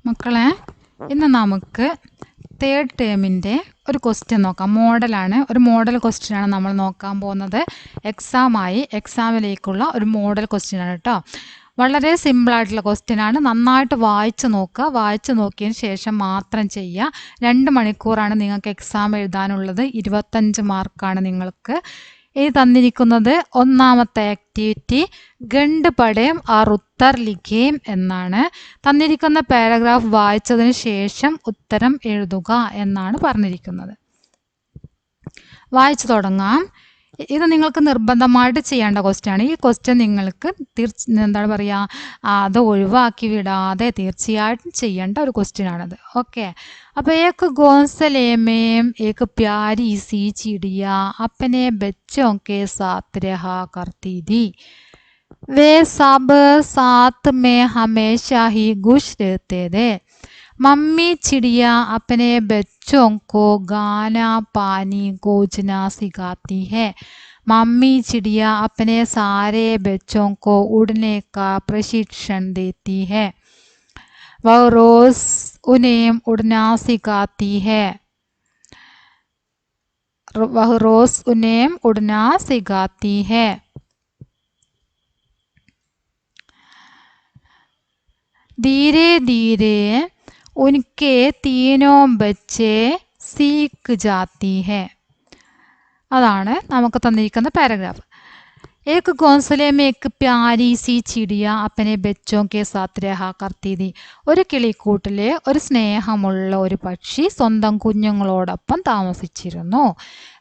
മക്കളെ, ഇന്ന് നമുക്ക് തേർഡ് ടേമിൻ്റെ ഒരു ക്വസ്റ്റ്യൻ നോക്കാം. മോഡലാണ്, ഒരു മോഡൽ ക്വസ്റ്റ്യനാണ് നമ്മൾ നോക്കാൻ പോകുന്നത്. എക്സാമിലേക്കുള്ള ഒരു മോഡൽ ക്വസ്റ്റ്യനാണ് കേട്ടോ. വളരെ സിമ്പിളായിട്ടുള്ള ക്വസ്റ്റ്യനാണ്. നന്നായിട്ട് വായിച്ച് നോക്കുക. വായിച്ച് നോക്കിയതിന് ശേഷം മാത്രം ചെയ്യുക. 2 മണിക്കൂറാണ് നിങ്ങൾക്ക് എക്സാം എഴുതാനുള്ളത്. 25 മാർക്കാണ് നിങ്ങൾക്ക്. ഈ തന്നിരിക്കുന്നത് ഒന്നാമത്തെ ആക്ടിവിറ്റി ഗണ്ട് പഠേം ആർ ഉത്തർ ലിഖേം എന്നാണ്. തന്നിരിക്കുന്ന പാരഗ്രാഫ് വായിച്ചതിന് ശേഷം ഉത്തരം എഴുതുക എന്നാണ് പറഞ്ഞിരിക്കുന്നത്. വായിച്ചു തുടങ്ങാം. ഇത് നിങ്ങൾക്ക് നിർബന്ധമായിട്ട് ചെയ്യേണ്ട ക്വസ്റ്റ്യൻ ആണ്. ഈ ക്വസ്റ്റ്യൻ നിങ്ങൾക്ക് എന്താണ് പറയുക, അത് ഒഴിവാക്കി വിടാതെ തീർച്ചയായിട്ടും ചെയ്യേണ്ട ഒരു ക്വസ്റ്റ്യൻ ആണത്. ഓക്കെ, അപ്പോൾ एक घोंसले में एक प्यारी सी चिड़िया अपने बच्चों के साथ रहा करती थी. वे सब साथ में हमेशा ही खुश रहते थे. मम्मी चिड़िया अपने बच्चों को गाना पानी खोजना सिखाती है. मम्मी चिड़िया अपने सारे बच्चों को उड़ने का प्रशिक्षण देती है. वह रोज उन्हें उड़ना सिखाती है. वह रोज उन्हें उड़ना सिखाती है. धीरे धीरे उनके तीनों बच्चे सीख जाती है. അതാണ് നമുക്ക് തന്നിരിക്കുന്ന പാരഗ്രാഫ്. एक घोंसले में एक प्यारी सी चिड़िया अपने बच्चों के साथ रहा करती थी. ഒരു കിളിക്കൂട്ടിലെ ഒരു സ്നേഹമുള്ള ഒരു പക്ഷി സ്വന്തം കുഞ്ഞുങ്ങളോടൊപ്പം താമസിച്ചിരുന്നു.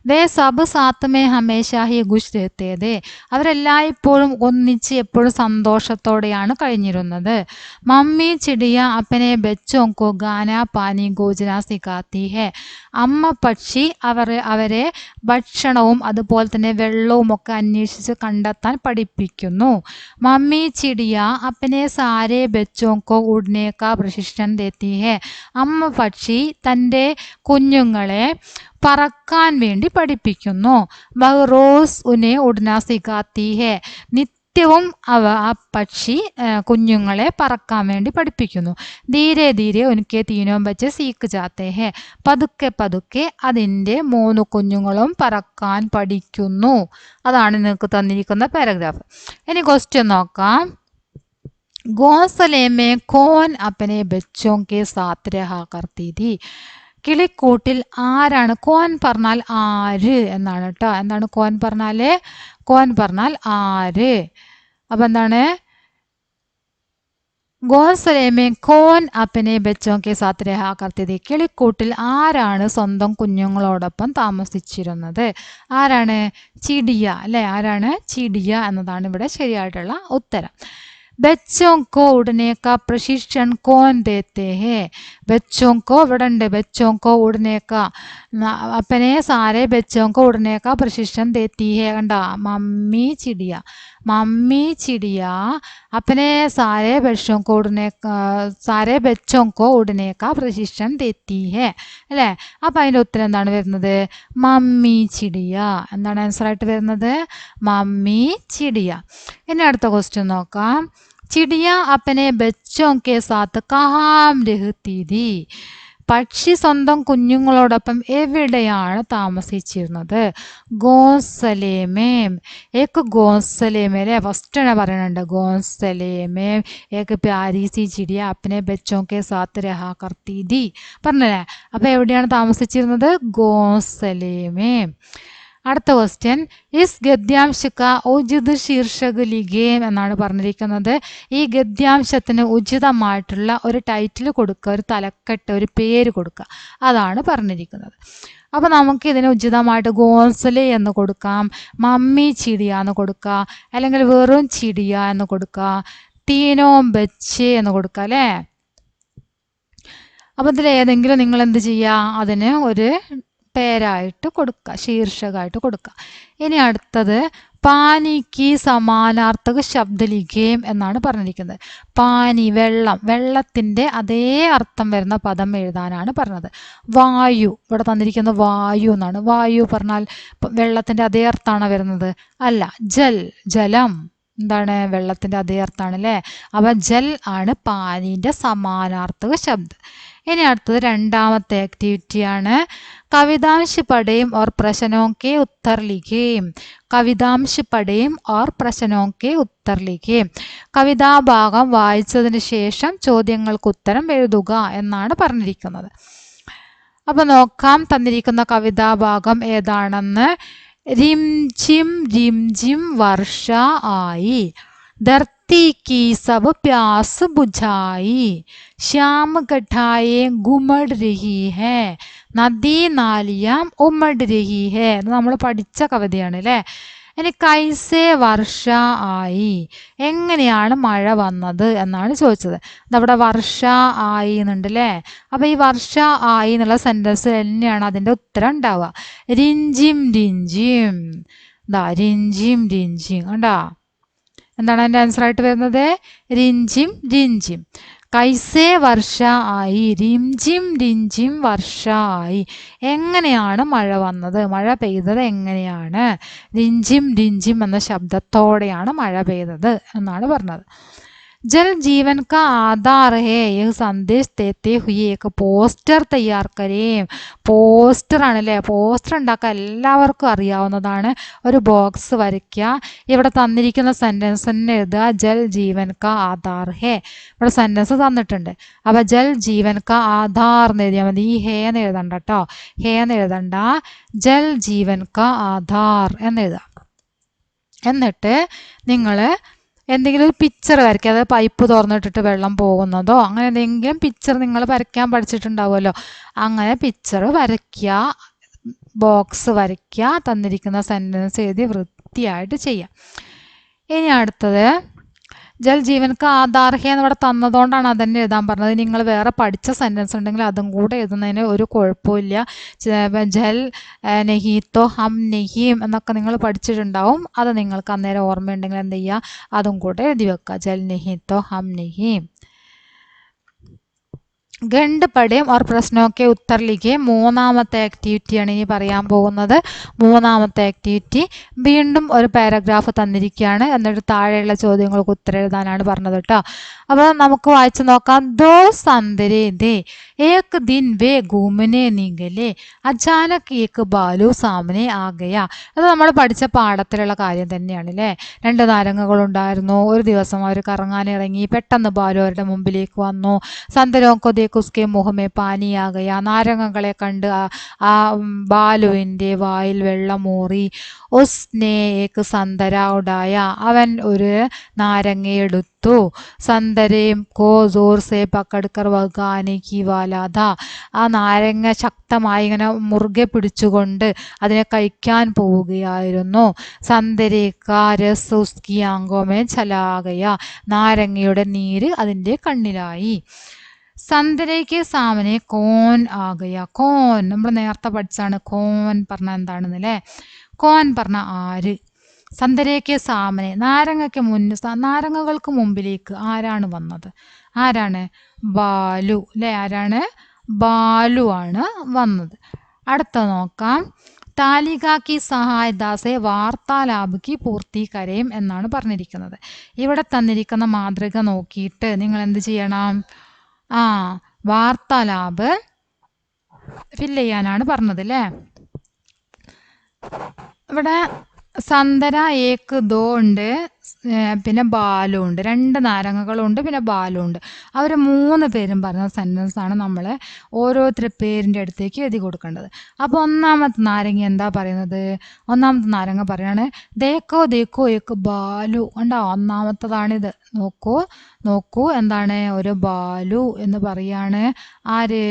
വേ സബ് സാത്ത് മേ ഹമേശാ ഹി ഖുശ് രഹത്തെ ഥേ. അവരെല്ലായ്പ്പോഴും ഒന്നിച്ച് എപ്പോഴും സന്തോഷത്തോടെയാണ് കഴിഞ്ഞിരുന്നത്. മമ്മി ചിടിയ അപ്പനെ ബച്ചോം കോ ഗാന പാനി ഗോജന സിഖാത്തി ഹെ. അമ്മ പക്ഷി അവരെ ഭക്ഷണവും അതുപോലെ തന്നെ വെള്ളവും ഒക്കെ അന്വേഷിച്ച് കണ്ടെത്താൻ പഠിപ്പിക്കുന്നു. മമ്മി ചിടിയ അപ്പനെ സാരെ ബച്ചോം കോ ഉഡ്നെ കാ പ്രശിക്ഷൺ ദേത്തി ഹെ. അമ്മ പക്ഷി തൻ്റെ കുഞ്ഞുങ്ങളെ പറക്കാൻ വേണ്ടി പഠിപ്പിക്കുന്നു. വഹ് റോസ് ഉനെ ഉഡ്ന സിഖാത്തി ഹെ. നിത്യവും ആ പക്ഷി കുഞ്ഞുങ്ങളെ പറക്കാൻ വേണ്ടി പഠിപ്പിക്കുന്നു. ധീരെ ധീരെ ഉനക്കെ തീനോ ബच्चे സീക്ക് ജാത്തെ ഹെ. പതുക്കെ പതുക്കെ അതിൻ്റെ 3 കുഞ്ഞുങ്ങളും പറക്കാൻ പഠിക്കുന്നു. അതാണ് നിങ്ങൾക്ക് തന്നിരിക്കുന്ന പാരഗ്രാഫ്. ഇനി ക്വസ്റ്റ്യൻ നോക്കാം. घोंसले में कौन अपने बच्चों के साथ रहा करती थी. കിളിക്കൂട്ടിൽ ആരാണ്? കോൻ പറഞ്ഞാൽ ആര് എന്നാണ് കേട്ടോ. എന്താണ് കോൻ പറഞ്ഞാൽ? കോൻ പറഞ്ഞാൽ ആര്. അപ്പം എന്താണ്? घोंसले में कौन अपने बच्चों के साथ रहा करती थी. കിളിക്കൂട്ടിൽ ആരാണ് സ്വന്തം കുഞ്ഞുങ്ങളോടൊപ്പം താമസിച്ചിരുന്നത്? ആരാണ്? ചിടിയ അല്ലേ? ആരാണ്? ചിടിയ എന്നതാണ് ഇവിടെ ശരിയായിട്ടുള്ള ഉത്തരം. बच्चों को उड़ने का प्रशिक्षण कौन देते हैं. बच्चों को ഇവിടെ ഉണ്ട്. बच्चों को उड़ने का अपने सारे बच्चों को उड़ने का प्रशिक्षण देती है. കണ്ട, മമ്മി ചിടിയ. मम्मी चिड़िया अपने सारे बच्चों को उड़ने का प्रशिक्षण देती है അല്ലേ? അപ്പം അതിൻ്റെ ഉത്തരം എന്താണ് വരുന്നത്? മമ്മി ചിടിയ. എന്താണ് ആൻസർ ആയിട്ട് വരുന്നത്? മമ്മി ചിടിയ. ഇനി അടുത്ത ക്വസ്റ്റ്യൻ നോക്കാം. ചിടിയ അപ്പനെ ബച്ചോं के साथ कहाँ रहती थी. പക്ഷി സ്വന്തം കുഞ്ഞുങ്ങളോടൊപ്പം എവിടെയാണ് താമസിച്ചിരുന്നത്? ഗോസലേമേം. ഏക്ക് ഗോസലേമേലെ ഫസ്റ്റ് തന്നെ പറയുന്നുണ്ട്. ഗോസലേമേം ഏക്ക് പ്യാരി സി ചിടിയ അപ്പനെ ബച്ചോं के साथ रहा करती थी പറഞ്ഞല്ലേ? അപ്പം എവിടെയാണ് താമസിച്ചിരുന്നത്? ഗോസലേമേം. അടുത്ത ക്വസ്റ്റ്യൻ. ഇസ് ഗദ്യാംശക ഉചിത് ശീർഷക് ലിഖേം എന്നാണ് പറഞ്ഞിരിക്കുന്നത്. ഈ ഗദ്യാംശത്തിന് ഉചിതമായിട്ടുള്ള ഒരു ടൈറ്റിൽ കൊടുക്കുക, ഒരു തലക്കെട്ട്, ഒരു പേര് കൊടുക്കുക. അതാണ് പറഞ്ഞിരിക്കുന്നത്. അപ്പോൾ നമുക്ക് ഇതിന് ഉചിതമായിട്ട് ഗോൻസലെ എന്ന് കൊടുക്കാം, മമ്മി ചിടിയ എന്ന് കൊടുക്കുക, അല്ലെങ്കിൽ വെറും ചിടിയ എന്ന് കൊടുക്കുക, തീനോം ബച്ചേ എന്ന് കൊടുക്കുക അല്ലേ? അപ്പോൾ ഇതിലേതെങ്കിലും നിങ്ങൾ എന്ത് ചെയ്യുക? അതിന് ഒരു പേരായിട്ട് കൊടുക്കുക, ശീർഷകമായിട്ട് കൊടുക്കുക. ഇനി അടുത്തത് പാനിക്ക് സമാനാർത്ഥക ശബ്ദലിഖേം എന്നാണ് പറഞ്ഞിരിക്കുന്നത്. പാനി വെള്ളം, വെള്ളത്തിൻ്റെ അതേ അർത്ഥം വരുന്ന പദം എഴുതാനാണ് പറഞ്ഞത്. വായു, ഇവിടെ തന്നിരിക്കുന്നത് വായു എന്നാണ്. വായു പറഞ്ഞാൽ വെള്ളത്തിൻ്റെ അതേ അർത്ഥമാണോ വരുന്നത്? അല്ല. ജൽ, ജലം. എന്താണ്? വെള്ളത്തിൻ്റെ അതേ അർത്ഥമാണ് അല്ലേ? അപ്പോൾ ജൽ ആണ് പാനീൻ്റെ സമാനാർത്ഥക ശബ്ദം. ഇനി അടുത്തത് രണ്ടാമത്തെ ആക്ടിവിറ്റിയാണ് കവിതാംശ് പഠേം और प्रश्नों के उत्तर लिखें. കവിതാംശ് പഠേം और प्रश्नों के उत्तर लिखें. കവിതാഭാഗം വായിച്ചതിന് ശേഷം ചോദ്യങ്ങൾക്ക് ഉത്തരം എഴുതുക എന്നാണ് പറഞ്ഞിരിക്കുന്നത്. അപ്പോൾ നോക്കാം തന്നിരിക്കുന്ന കവിതാഭാഗം ഏതാണെന്ന്. रिम झिम वर्षा आई, धरती की सब प्यास बुझाई, श्याम घटाएं घुमड़ रही है, നദി നാലിയാം ഉമ്മട് രഹി ഹേ. നമ്മൾ പഠിച്ച കവിതയാണ് അല്ലേ? ഇനി കൈസേ വർഷ ആയി, എങ്ങനെയാണ് മഴ വന്നത് എന്നാണ് ചോദിച്ചത്. ഇതവിടെ വർഷ ആയി എന്നുണ്ട് അല്ലേ? അപ്പോൾ ഈ വർഷ ആയി എന്നുള്ള സെൻറ്റൻസ് തന്നെയാണ് അതിൻ്റെ ഉത്തരം ഉണ്ടാവുക. റിഞ്ചിം റിഞ്ചിം, റിഞ്ചിം റിഞ്ചിം കണ്ടാ? എന്താണ് അതിൻ്റെ ആൻസർ ആയിട്ട് വരുന്നത്? റിഞ്ചിം റിഞ്ചിം. കൈസേ വർഷ ആയി, റിംജിം റിഞ്ചിം വർഷ ആയി, എങ്ങനെയാണ് മഴ വന്നത്, മഴ പെയ്തത് എങ്ങനെയാണ്? റിഞ്ചിം റിഞ്ചിം എന്ന ശബ്ദത്തോടെയാണ് മഴ പെയ്തത് എന്നാണ് പറഞ്ഞത്. जल जीवन का आधार है, यह संदेश देते हुए एक പോസ്റ്റർ തയ്യാർ കരേം. പോസ്റ്റർ ആണല്ലേ? പോസ്റ്റർ ഉണ്ടാക്കാൻ എല്ലാവർക്കും അറിയാവുന്നതാണ്. ഒരു ബോക്സ് വരയ്ക്കുക, ഇവിടെ തന്നിരിക്കുന്ന സെൻറ്റൻസ് തന്നെ എഴുതുക. ജൽ ജീവൻ കാ ആധാർ ഹേ. ഇവിടെ സെൻറ്റൻസ് തന്നിട്ടുണ്ട്. അപ്പോൾ ജൽ ജീവൻ കാ ആധാർ എന്ന് എഴുതിയാൽ മതി. ഈ ഹേ എന്ന് എഴുതണ്ട കേട്ടോ, ഹേ എന്ന് എഴുതണ്ട, ജൽ ജീവൻ കാ ആധാർ എന്നെഴുതാം. എന്നിട്ട് നിങ്ങൾ എന്തെങ്കിലും ഒരു പിക്ചർ വരയ്ക്കുക. അതായത് പൈപ്പ് തുറന്നിട്ടിട്ട് വെള്ളം പോകുന്നതോ അങ്ങനെ എന്തെങ്കിലും പിക്ചർ നിങ്ങൾ വരയ്ക്കാൻ പഠിച്ചിട്ടുണ്ടാവുമല്ലോ. അങ്ങനെ പിക്ചർ വരയ്ക്കുക, ബോക്സ് വരയ്ക്കുക, തന്നിരിക്കുന്ന സെൻറ്റൻസ് എഴുതി വൃത്തിയായിട്ട് ചെയ്യാം. ഇനി അടുത്തത് ജൽ ജീവനക്ക് ആധാർ ഹേ എന്ന് ഇവിടെ തന്നതുകൊണ്ടാണ് അതന്നെ എഴുതാൻ പറഞ്ഞത്. നിങ്ങൾ വേറെ പഠിച്ച സെൻറ്റൻസ് ഉണ്ടെങ്കിൽ അതും കൂടെ എഴുതുന്നതിന് ഒരു കുഴപ്പമില്ല. ജൽ നെഹീത്തോ ഹം നെഹീം എന്നൊക്കെ നിങ്ങൾ പഠിച്ചിട്ടുണ്ടാവും. അത് നിങ്ങൾക്ക് അന്നേരം ഓർമ്മയുണ്ടെങ്കിൽ എന്ത് ചെയ്യുക, അതും കൂടെ എഴുതി വെക്കുക. ജൽ നെഹീത്തോ ഹം നെഹീം. ഖണ്ഡ് പഠേം और प्रश्नों के उत्तर लिखें. മൂന്നാമത്തെ ആക്ടിവിറ്റിയാണ് ഇനി പറയാൻ പോകുന്നത്. മൂന്നാമത്തെ ആക്ടിവിറ്റി വീണ്ടും ഒരു പാരഗ്രാഫ് തന്നിരിക്കുകയാണ്. എന്നിട്ട് താഴെയുള്ള ചോദ്യങ്ങൾക്ക് ഉത്തരം എഴുതാനാണ് പറഞ്ഞത് കേട്ടോ. അപ്പോൾ നമുക്ക് വായിച്ചു നോക്കാം. ദോ സന്ദരേ ദേ, ഏക് ദിൻ വേ ഘൂമനെ നികലെ, അചാനക് ഏക് ബാലു സാമനെ ആ ഗയാ. അത് നമ്മൾ പഠിച്ച പാഠത്തിലുള്ള കാര്യം തന്നെയാണ് അല്ലേ? രണ്ട് നാരങ്ങകളുണ്ടായിരുന്നു. ഒരു ദിവസം അവർ കറങ്ങാനിറങ്ങി. പെട്ടെന്ന് ബാലു അവരുടെ മുമ്പിലേക്ക് വന്നു. സന്ദരോക്കോ ഉസ്കെ മുഹമേ പാനിയാകയ, നാരങ്ങകളെ കണ്ട് ആ ബാലുവിൻ്റെ വായിൽ വെള്ളമൂറി. ഉസ്നെ ഏക് സന്തര ഉടായ, അവൻ ഒരു നാരങ്ങയെടുത്തു. സന്തരേം കോ ജോർ സേ പക്കടുക്കർ വഗാനെ കി വാലാധ, ആ നാരങ്ങ ശക്തമായി ഇങ്ങനെ മുറുകെ പിടിച്ചുകൊണ്ട് അതിനെ കഴിക്കാൻ പോവുകയായിരുന്നു. സന്തരേ കാ രസ് ഉസ്കി ആങ്കോമേ ചലാകയ, നാരങ്ങയുടെ നീര് അതിൻ്റെ കണ്ണിലായി. സന്തരയ്ക്ക് സാമനെ കോൻ ആകയ. കോൻ നമ്മൾ നേരത്തെ പഠിച്ചാണ്. കോൻ പറഞ്ഞാൽ എന്താണെന്ന് അല്ലേ? കോൻ പറഞ്ഞ ആര്. സന്തരയ്ക്ക് സാമനെ, നാരങ്ങകൾക്ക് മുമ്പിലേക്ക് ആരാണ് വന്നത്? ആരാണ്? ബാലു അല്ലേ? ആരാണ്? ബാലു ആണ് വന്നത്. അടുത്ത നോക്കാം. താലികാക്കി സഹായദാസെ വാർത്താലാപ് പൂർത്തി കരയും എന്നാണ് പറഞ്ഞിരിക്കുന്നത്. ഇവിടെ തന്നിരിക്കുന്ന മാതൃക നോക്കിയിട്ട് നിങ്ങൾ എന്ത് ചെയ്യണം? വാർത്താലാപ് ഫില്ല് ചെയ്യാനാണ് പറഞ്ഞത് അല്ലേ? ഇവിടെ സന്തര ഏക്ക് ദോ ഉണ്ട്, പിന്നെ ബാലു ഉണ്ട്. രണ്ട് നാരങ്ങകളുണ്ട്, പിന്നെ ബാലു ഉണ്ട്. അവർ മൂന്ന് പേരും പറഞ്ഞ സെൻറ്റൻസ് ആണ് നമ്മൾ ഓരോരുത്തരുടെ പേരിൻ്റെ അടുത്തേക്ക് എഴുതി കൊടുക്കേണ്ടത്. അപ്പോൾ ഒന്നാമത്തെ നാരങ്ങ എന്താ പറയുന്നത്? ഒന്നാമത്തെ നാരങ്ങ പറയാണ് ദേക്കോ ദേക്കോ ഏക്ക് ബാലു. ഉണ്ടോ? ഒന്നാമത്തതാണിത്. നോക്കൂ എന്താണ്? ഒരു ബാലു എന്ന് പറയാണ്. ആര്?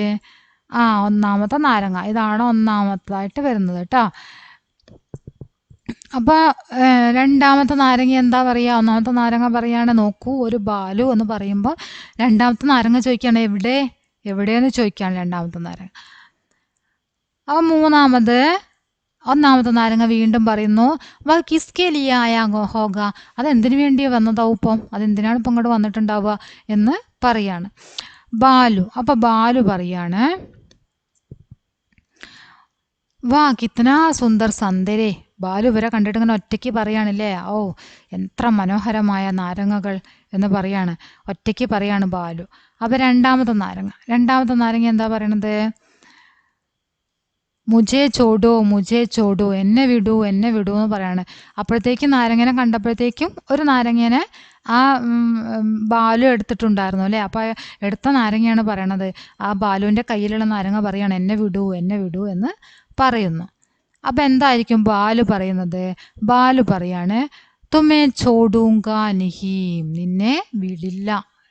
ഒന്നാമത്തെ നാരങ്ങ. ഇതാണ് ഒന്നാമത്തതായിട്ട് വരുന്നത് കേട്ടോ. അപ്പോൾ രണ്ടാമത്തെ നാരങ്ങ എന്താ പറയുക? ഒന്നാമത്തെ നാരങ്ങ പറയാണ് നോക്കൂ ഒരു ബാലു എന്ന് പറയുമ്പോൾ രണ്ടാമത്തെ നാരങ്ങ ചോദിക്കുകയാണ് എവിടെയെന്ന് ചോദിക്കുകയാണ് രണ്ടാമത്തെ നാരങ്ങ. അപ്പോൾ ഒന്നാമത്തെ നാരങ്ങ വീണ്ടും പറയുന്നു വ കിസ്കെ ലിയ ആയാ ഹോഗ, അതെന്തിനു വേണ്ടി വന്നതാവും ഇപ്പം, അതെന്തിനാണ് ഇപ്പം ഇങ്ങോട്ട് വന്നിട്ടുണ്ടാവുക എന്ന് പറയാണ് ബാലു. അപ്പം ബാലു പറയാണ് വാ കിത്തനാ സുന്ദർ സന്ദരേ, ബാലു ഇവരെ കണ്ടിട്ട് ഇങ്ങനെ ഒറ്റയ്ക്ക് പറയാണില്ലേ, ഓ എത്ര മനോഹരമായ നാരങ്ങകൾ എന്ന് പറയാണ്, ഒറ്റയ്ക്ക് പറയാണ് ബാലു. അപ്പൊ രണ്ടാമത്തെ നാരങ്ങ എന്താ പറയണത്? മുജേ ചോടോ, എന്നെ വിടൂ എന്ന് പറയാണ്. അപ്പോഴത്തേക്കും നാരങ്ങനെ കണ്ടപ്പോഴത്തേക്കും ഒരു നാരങ്ങനെ ആ ബാലു എടുത്തിട്ടുണ്ടായിരുന്നു അല്ലേ. അപ്പൊ എടുത്ത നാരങ്ങയാണ് പറയണത്. ആ ബാലുവിന്റെ കയ്യിലുള്ള നാരങ്ങ പറയാണ് എന്നെ വിടൂ എന്ന് പറയുന്നു. അപ്പൊ എന്തായിരിക്കും ബാലു പറയുന്നത്? ബാലു പറയാണ് തുമേ ചോടൂങ്ക നിഹി, നിന്നെ വിടില്ല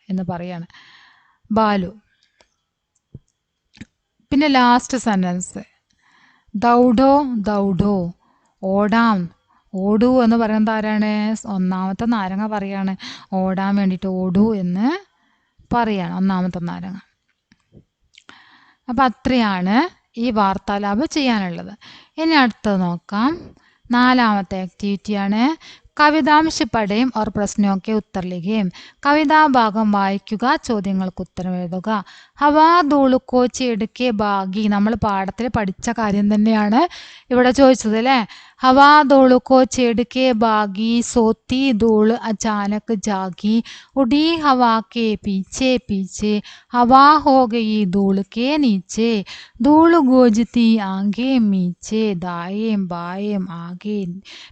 എന്ന് പറയാണ് ബാലു. പിന്നെ ലാസ്റ്റ് സെന്റൻസ് ദൗഡോ, ഓടൂ എന്ന് പറയുന്നത് ആരാണ്? ഒന്നാമത്തെ നാരങ്ങ പറയാണ് ഓടാൻ വേണ്ടിയിട്ട് ഓടൂ എന്ന് പറയാണ് ഒന്നാമത്തെ നാരങ്ങ. അപ്പം അത്രയാണ് ഈ വാർത്താലാപം ചെയ്യാനുള്ളത്. ഇനി അടുത്തത് നോക്കാം. നാലാമത്തെ ആക്ടിവിറ്റിയാണ് കവിതാംശ പഠയും ഓർ പ്രശ്നമൊക്കെ ഉത്തർ ലിഖേം. കവിതാഭാഗം വായിക്കുക, ചോദ്യങ്ങൾക്ക് ഉത്തരം എഴുതുക. ഹവാ ധൂള് കോ ചെടുക്കെ ബാഗി, നമ്മൾ പാഠത്തിൽ പഠിച്ച കാര്യം തന്നെയാണ് ഇവിടെ ചോദിച്ചത് അല്ലേ. हवा धूल को छेड़ के भागी, सोती धूल अचानक जागी, उड़ी हवा के पीछे पीछे, हवा हो गई धूल के नीचे, धूल गूंजती आगे मीचे, दाएं बाएं आगे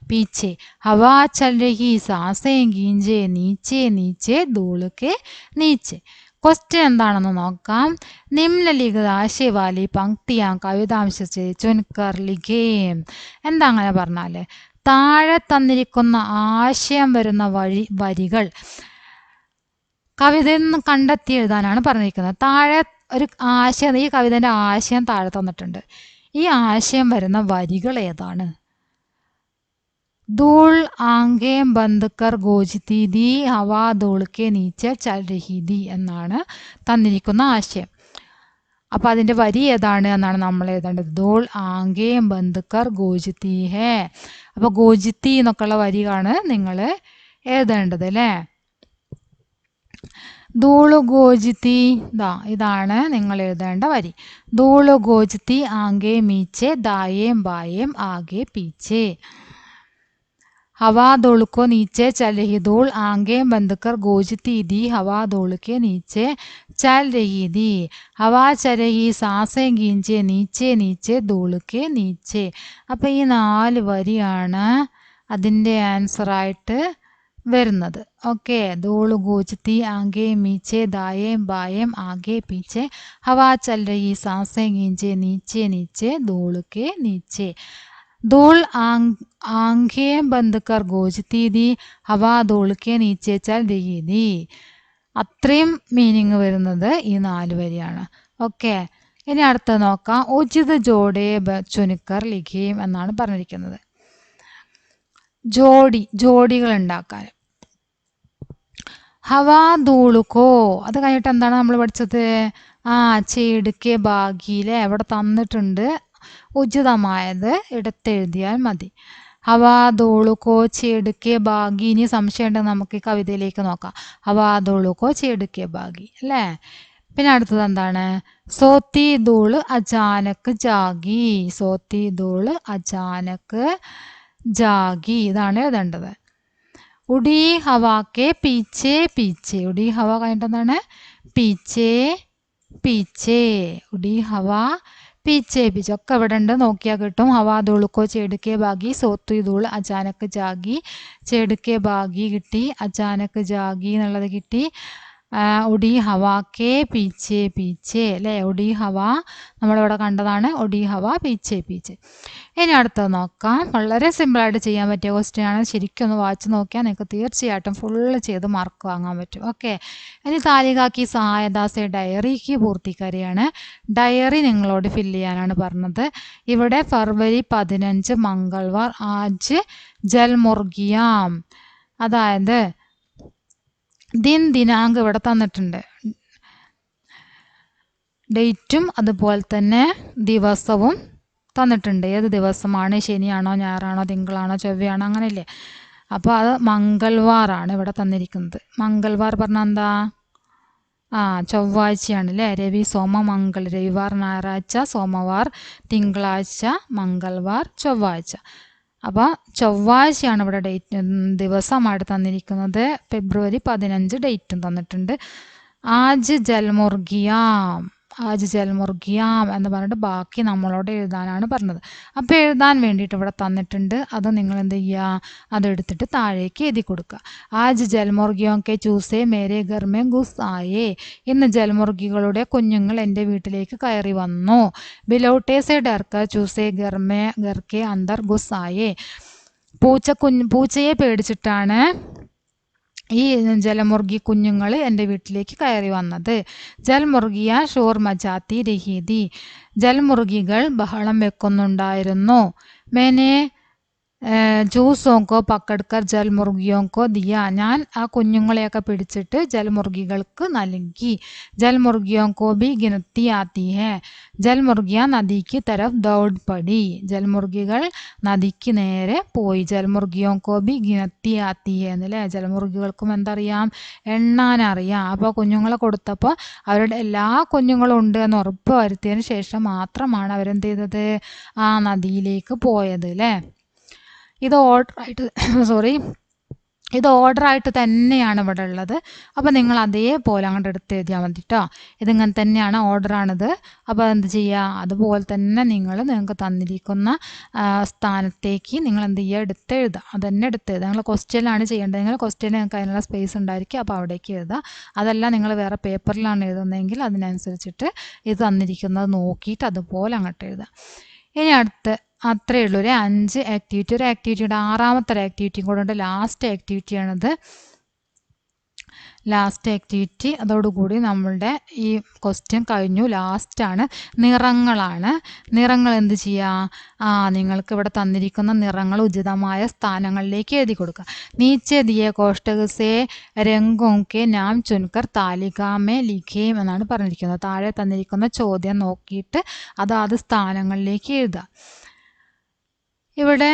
पीछे, हवा चल रही सांसें गींजे, नीचे नीचे धूल के नीचे. ക്വസ്റ്റ്യൻ എന്താണെന്ന് നോക്കാം. നിമ്നലിഖിത ആശയവാലി പങ്ക്തിയാ കവിതാംശിച്ച് ചുൻകർ ലിഖേം. എന്താ അങ്ങനെ പറഞ്ഞാല് താഴെ തന്നിരിക്കുന്ന ആശയം വരുന്ന വരികൾ കവിതയിൽ നിന്ന് കണ്ടെത്തി എഴുതാനാണ് പറഞ്ഞിരിക്കുന്നത്. താഴെ ഒരു ആശയം, ഈ കവിതയുടെ ആശയം താഴെ തന്നിട്ടുണ്ട്. ഈ ആശയം വരുന്ന വരികൾ ഏതാണ്? धूल आंखें बंद कर ഗോജിത്തി ദി, ഹവാ ധൂൾ കെ നീച്ചെ ചൽ രഹി ദി എന്നാണ് തന്നിരിക്കുന്ന ആശയം. അപ്പൊ അതിന്റെ വരി ഏതാണ് എന്നാണ് നമ്മൾ എഴുതേണ്ടത്. ധൂൾ ആംഖേം ബന്ദ് കർ ഗോജിത്തി ഹേ. അപ്പൊ ഗോജിത്തി എന്നൊക്കെയുള്ള വരിയാണ് നിങ്ങൾ എഴുതേണ്ടത് അല്ലേ. ധൂള് ഗോജിത്തി, ഇതാണ് നിങ്ങൾ എഴുതേണ്ട വരി. ധൂള് ഗോജിത്തി ആംഖേ മീച്ചെ, ദായേം ബായേം ആകെ പീച്ചെ. हवा धूल को नीचे चल रही धूल आंखें बंद कर गूंजती थी, हवा धूल के नीचे चल रही थी, हवा चल रही सांसें गींजे, नीचे नीचे धूल के नीचे. അപ്പം ഈ 4 വരിയാണ് അതിൻ്റെ ആൻസറായിട്ട് വരുന്നത്. ഓക്കെ, ധൂൾ ഗൂജ്തി ആംഖേ മീച്ചെ, ദായേം ബായേം ആകെ പീച്ചെ, हवा चल रही सांसें गींजे, नीचे नीचे धूल के नीचे. धूल आंखें बंद कर गूंजती थी, हवा धूल के नीचे चल रही थी. അത്രയും മീനിങ് വരുന്നത് ഈ 4 വരിയാണ്. ഓക്കെ, ഇനി അടുത്തത് നോക്കാം. ഉചിത് ജോഡേ ചുനുക്കർ ലിഖേം എന്നാണ് പറഞ്ഞിരിക്കുന്നത്. ജോഡികൾ ഉണ്ടാക്കാൻ. ഹവാ ധൂളുക്കോ, അത് കഴിഞ്ഞിട്ട് എന്താണ് നമ്മൾ പഠിച്ചത്? ചേടുക്കെ ബാഗിയിലെ അവിടെ തന്നിട്ടുണ്ട്. ഉചിതമായത് എടുത്തെഴുതിയാൽ മതി. ഹവാ ധൂള് കോ ചേടുക്കെ ബാഗി. ഇനി സംശയം ഉണ്ടെങ്കിൽ നമുക്ക് ഈ കവിതയിലേക്ക് നോക്കാം. ഹവാ ധൂള് കോ ചേടുക്കെ ബാഗി അല്ലേ. പിന്നെ അടുത്തത് എന്താണ്? സോത്തി ധൂള് അചാനക് ജാഗി. സോത്തി ധൂള് അചാനക് ജാഗി, ഇതാണ് എഴുതേണ്ടത്. ഉഡി ഹവാക്കെ പീച്ചെ പീച്ചെ. ഉഡി ഹവ കഴിഞ്ഞിട്ട് എന്താണ്? പീച്ചെ പീച്ചെ. ഉഡി ഹവ പീച്ചെ പീച്ചെ ഒക്കെ ഇവിടെ ഉണ്ട്, നോക്കിയാൽ കിട്ടും. ഹവാ ധൂളുക്കോ ചേടുക്കെ ബാഗി, സോത്തു ധൂൾ അചാനക് ജാഗി. ചേടുക്കെ ബാഗി കിട്ടി, അചാനക് ജാഗി എന്നുള്ളത് കിട്ടി. ഉഡി ഹവാക്കെ പീച്ചെ പീച്ചെ അല്ലേ. ഉഡി ഹവ നമ്മളിവിടെ കണ്ടതാണ്. ഉഡി ഹവ പീച്ചെ പീച്ചെ. ഇനി അടുത്തത് നോക്കാം. വളരെ സിമ്പിളായിട്ട് ചെയ്യാൻ പറ്റിയ ക്വസ്റ്റ്യൻ ആണ്. ശരിക്കും ഒന്ന് വായിച്ച് നോക്കിയാൽ നിങ്ങൾക്ക് തീർച്ചയായിട്ടും ഫുള്ള് ചെയ്ത് മാർക്ക് വാങ്ങാൻ പറ്റും. ഓക്കെ, ഇനി താലികാക്കി സഹായദാസെ ഡയറിക്ക് പൂർത്തിക്കാരിയാണ്. ഡയറി നിങ്ങളോട് ഫില്ല് ചെയ്യാനാണ് പറഞ്ഞത്. ഇവിടെ ഫെബ്രുവരി 15 മംഗൾവാർ ആജ് ജൽമുർഗിയാം, അതായത് ദിനാങ്ക് ഇവിടെ തന്നിട്ടുണ്ട്. ഡേറ്റും അതുപോലെ തന്നെ ദിവസവും തന്നിട്ടുണ്ട്. ഏത് ദിവസമാണ്, ശനിയാണോ ഞായറാണോ തിങ്കളാണോ ചൊവ്വയാണോ അങ്ങനെയല്ലേ. അപ്പോൾ അത് മംഗൾവാറാണ് ഇവിടെ തന്നിരിക്കുന്നത്. മംഗൾവാർ പറഞ്ഞാൽ എന്താ? ചൊവ്വാഴ്ചയാണ് അല്ലേ. രവി സോമ മംഗൾ, രവിവാർ ഞായറാഴ്ച, സോമവാർ തിങ്കളാഴ്ച, മംഗൾവാർ ചൊവ്വാഴ്ച. അപ്പോൾ ചൊവ്വാഴ്ചയാണ് ഇവിടെ ദിവസമായിട്ട് തന്നിരിക്കുന്നത്. ഫെബ്രുവരി 15 ഡേറ്റും തന്നിട്ടുണ്ട്. ആജ് ജൽമുർഗിയാം, ആജ് ജൽമുർഗിയാം എന്ന് പറഞ്ഞിട്ട് ബാക്കി നമ്മളോട് എഴുതാനാണ് പറഞ്ഞത്. അപ്പോൾ എഴുതാൻ വേണ്ടിയിട്ട് ഇവിടെ തന്നിട്ടുണ്ട്. അത് നിങ്ങൾ എന്ത് ചെയ്യുക, അതെടുത്തിട്ട് താഴേക്ക് എഴുതി കൊടുക്കുക. ആജ് ജൽമുർഗിയോക്കെ ചൂസേ മേരെ ഗർമേ ഗുസ് ആയേ, ഇന്ന് ജൽമുർഗികളുടെ കുഞ്ഞുങ്ങൾ എൻ്റെ വീട്ടിലേക്ക് കയറി വന്നു. ബിലൗട്ടേ സെ ഡർക്കർ ചൂസേ ഗർക്കെ അന്തർ ഗുസ് ആയേ, പൂച്ചയെ പേടിച്ചിട്ടാണ് ഈ ജലമുർഗി കുഞ്ഞുങ്ങൾ എൻ്റെ വീട്ടിലേക്ക് കയറി വന്നത്. ജൽമുർഗിയ ഷോർ മജാത്തി രഹീതി, ജൽമുർഗികൾ ബഹളം വെക്കുന്നുണ്ടായിരുന്നു. മേനെ ജൂസോങ്കോ പക്കഡ്കർ ജൽമുർഗിയോങ്കോ ദിയ, ഞാൻ ആ കുഞ്ഞുങ്ങളെയൊക്കെ പിടിച്ചിട്ട് ജൽമുർഗികൾക്ക് നൽകി. ജൽമുർഗിയോങ്കോ ബി ഗിനത്തി ആത്തി ഹേ, ജൽമുർഗിയ നദിക്ക് തരഫ് ദൗഡ് പടി, ജൽമുർഗികൾ നദിക്ക് നേരെ പോയി. ജൽമുർഗിയോങ്കോ ബി ഗിനത്തി ആത്തി ഹേ എന്നല്ലേ, ജൽമുർഗികൾക്കും എന്തറിയാം, എണ്ണാനറിയാം. അപ്പോൾ കുഞ്ഞുങ്ങളെ കൊടുത്തപ്പോൾ അവരുടെ എല്ലാ കുഞ്ഞുങ്ങളും ഉണ്ട് എന്ന് ഉറപ്പ് വരുത്തിയതിന് ശേഷം മാത്രമാണ് അവരെന്ത് ചെയ്തത്, ആ നദിയിലേക്ക് പോയത് അല്ലേ. ഇത് ഓർഡറായിട്ട് തന്നെയാണ് ഇവിടെ ഉള്ളത്. അപ്പോൾ നിങ്ങൾ അതേപോലെ അങ്ങോട്ട് എടുത്ത് എഴുതിയാൽ മതി കേട്ടോ. ഇതിങ്ങനെ തന്നെയാണ്, ഓർഡറാണിത്. അപ്പോൾ എന്ത് ചെയ്യുക, അതുപോലെ തന്നെ നിങ്ങൾക്ക് തന്നിരിക്കുന്ന സ്ഥാനത്തേക്ക് നിങ്ങൾ എന്ത് ചെയ്യുക, എടുത്തെഴുതുക. അതന്നെ എടുത്തെഴുതുക. നിങ്ങൾ ക്വസ്റ്റ്യനിലാണ് ചെയ്യേണ്ടത്. നിങ്ങൾ ക്വസ്റ്റ്യനിൽ നിങ്ങൾക്ക് അതിനുള്ള സ്പേസ് ഉണ്ടായിരിക്കും, അപ്പോൾ അവിടേക്ക് എഴുതുക. അതല്ല നിങ്ങൾ വേറെ പേപ്പറിലാണ് എഴുതുന്നതെങ്കിൽ അതിനനുസരിച്ചിട്ട് ഇത് തന്നിരിക്കുന്നത് നോക്കിയിട്ട് അതുപോലെ അങ്ങോട്ട് എഴുതുക. ഇനി അത്രയേ ഉള്ളൂ. ഒരു 5 ആക്ടിവിറ്റി, ഒരു ആക്ടിവിറ്റിയുടെ 6ാമത്തെ ഒരു ആക്ടിവിറ്റിയും കൂടെ ഉണ്ട്. ലാസ്റ്റ് ആക്ടിവിറ്റിയാണിത്. ലാസ്റ്റ് ആക്ടിവിറ്റി, അതോടുകൂടി നമ്മളുടെ ഈ ക്വസ്റ്റ്യൻ കഴിഞ്ഞു. ലാസ്റ്റാണ്, നിറങ്ങളാണ്. നിറങ്ങൾ എന്ത് ചെയ്യുക, നിങ്ങൾക്ക് ഇവിടെ തന്നിരിക്കുന്ന നിറങ്ങൾ ഉചിതമായ സ്ഥാനങ്ങളിലേക്ക് എഴുതി കൊടുക്കുക. നീച്ചെ ദിയെ കോഷ്ടക് സേ രംഗോക്കെ നാം ചുൻകർ താലികാമേ ലിഖേം എന്നാണ് പറഞ്ഞിരിക്കുന്നത്. താഴെ തന്നിരിക്കുന്ന ചോദ്യം നോക്കിയിട്ട് അതാത് സ്ഥാനങ്ങളിലേക്ക് എഴുതുക. ഇവിടെ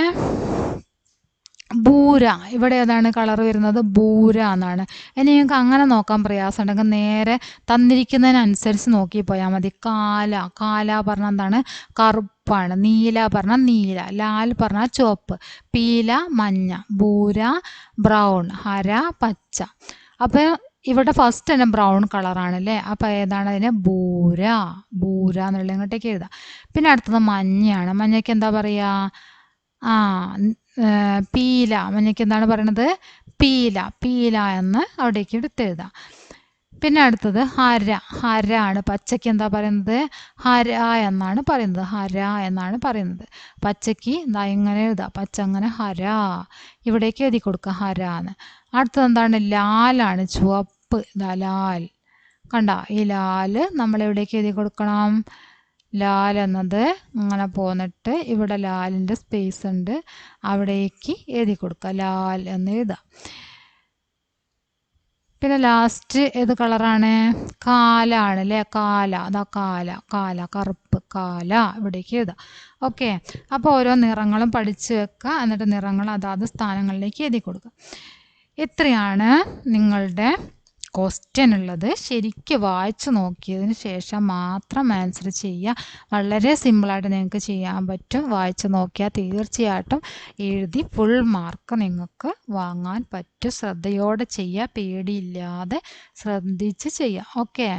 ബൂര, ഇവിടെ ഏതാണ് കളർ വരുന്നത്, ബൂര എന്നാണ്. ഇനി നിങ്ങൾക്ക് അങ്ങനെ നോക്കാൻ പ്രയാസം ഉണ്ടെങ്കിൽ നേരെ തന്നിരിക്കുന്നതിനനുസരിച്ച് നോക്കി പോയാൽ മതി. കാല പറഞ്ഞാൽ എന്താണ്, കറുപ്പാണ്. നീല പറഞ്ഞാൽ നീല, ലാൽ പറഞ്ഞാൽ ചുവപ്പ്, പീല മഞ്ഞ, ബൂര ബ്രൗൺ, ഹര പച്ച. അപ്പോൾ ഇവിടെ ഫസ്റ്റ് തന്നെ ബ്രൗൺ കളറാണ് അല്ലേ. അപ്പോൾ ഏതാണ് അതിന്, ബൂര എന്നുള്ള ഇങ്ങോട്ടേക്ക് എഴുതാം. പിന്നെ അടുത്തത് മഞ്ഞയാണ്. മഞ്ഞയ്ക്ക് എന്താ പറയുക, പീല. മഞ്ഞയ്ക്ക് എന്താണ് പറയണത്, പീല എന്ന് അവിടേക്ക് എടുത്തെഴുതാം. പിന്നെ അടുത്തത് ഹര ആണ്. പച്ചയ്ക്ക് എന്താ പറയുന്നത്, ഹര എന്നാണ് പറയുന്നത്. പച്ചയ്ക്ക് എന്താ ഇങ്ങനെ എഴുതാം, പച്ച അങ്ങനെ ഹര, ഇവിടേക്ക് എഴുതി കൊടുക്കുക ഹര എന്ന്. അടുത്തത് എന്താണ്, ലാലാണ്, ചുവപ്പ്. ലാൽ കണ്ട, ഈ ലാൽ നമ്മൾ എവിടേക്ക് എഴുതി കൊടുക്കണം, ലാൽ എന്നത് അങ്ങനെ പോന്നിട്ട് ഇവിടെ ലാലിൻ്റെ സ്പേസ് ഉണ്ട്, അവിടേക്ക് എഴുതി കൊടുക്കുക, ലാൽ എന്ന് എഴുതാം. പിന്നെ ലാസ്റ്റ് ഏത് കളറാണ്, കാലാണ് അല്ലേ. കാല കറുപ്പ്, കാല ഇവിടേക്ക് എഴുതാം. ഓക്കെ, അപ്പോൾ ഓരോ നിറങ്ങളും പഠിച്ചു വെക്കുക. എന്നിട്ട് നിറങ്ങൾ അതാത് സ്ഥാനങ്ങളിലേക്ക് എഴുതി കൊടുക്കുക. ഇത്രയാണ് നിങ്ങളുടെ ക്വസ്റ്റ്യൻ ഉള്ളത്. ശരിക്കും വായിച്ചു നോക്കിയതിന് ശേഷം മാത്രം ആൻസർ ചെയ്യുക. വളരെ സിമ്പിളായിട്ട് നിങ്ങൾക്ക് ചെയ്യാൻ പറ്റും. വായിച്ചു നോക്കിയാൽ തീർച്ചയായിട്ടും എഴുതി ഫുൾ മാർക്ക് നിങ്ങൾക്ക് വാങ്ങാൻ പറ്റും. ശ്രദ്ധയോടെ ചെയ്യുക, പേടിയില്ലാതെ ശ്രദ്ധിച്ച് ചെയ്യുക. ഓക്കെ.